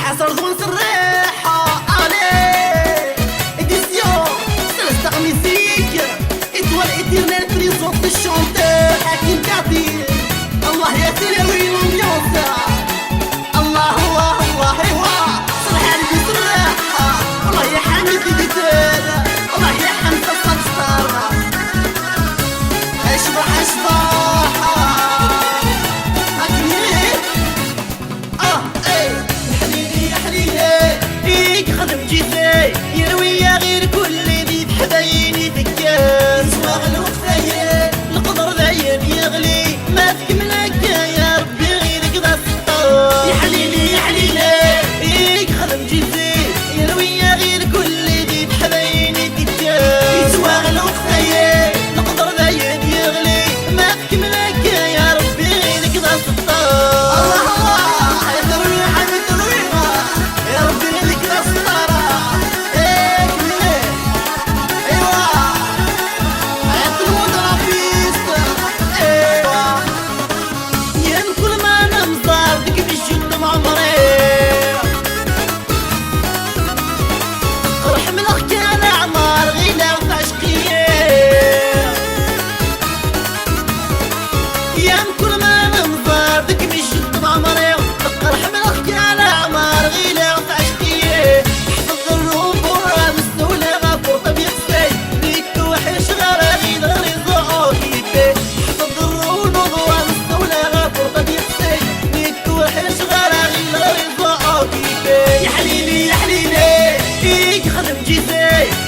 حصر ضون الريحة عليه édition c'est la star musique étoile éternelle présente le chanteur حكيم كعبي الله يا سلاوي l'ambiance الله الله الله ايوا صلح عليك الريحة والله يا حميد الجدال والله يا حمزة الصدر اشبح اشبح يروي غير كل ذي بحبايني ذكاء سواغ الوقفايا القدر ذايا يغلي ما تكملك يا ربي غيرك ذا السطار يا حليلي يا حليلي خدم جيزي يروي غير كل ذي بحبايني ذكاء سواغ الوقفايا القدر ذايا يغلي ما تكملك يا ربي غيرك ذا السطار الله الله يا ذروي يا حبيب ذروي يا ربي غيرك ذا السطار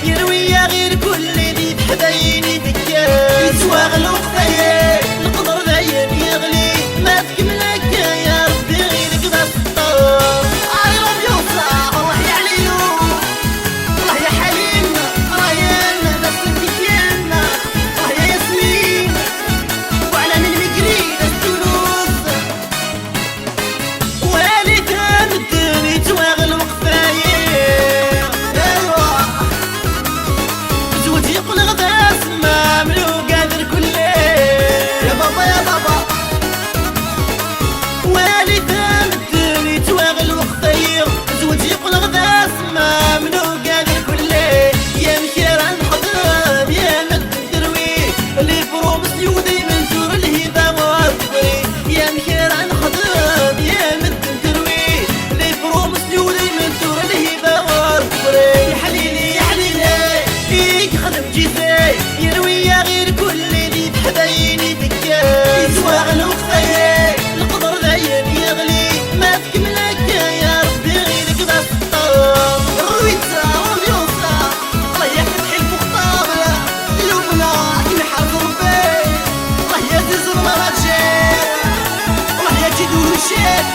يروي غير كل ذي بحبايني ذكاء سواغ الوقفايا القدر ذايا يغلي ما تكملك يا ربي غيرك ذا السطار علي الأمبيونسا والله يا عليو والله يا حليم ريان ذا السنتيكين والله يا ياسمين وعلى من مقري ذا التونس والي تمدني تواغ الوقفايا يقول غدا اسمع منو قادر كله يا بابا يا بابا والي تمدني تواغ الوقتير زوج يقول غدا اسمع منو قادر كله يا مكير نحضر يا مد الدروي اللي فروم سيودي من جور الهبه والصبري يا مكير نحضر يا مد الدروي اللي فروم سيودي من جور الهبه والصبري يا حليلي يا حليلي خدم جيزي يروي غير كل ذي بحبايني ذكاء سواغ الوقفايا القدر ذايا يغلي ما تكملك يا ربي غيرك ذا السطار رويتها وميوسا الله يا فتحي المختار اليومنا كنا حرب ربي الله يا زيزو المراجل الله يا جدو الشيخ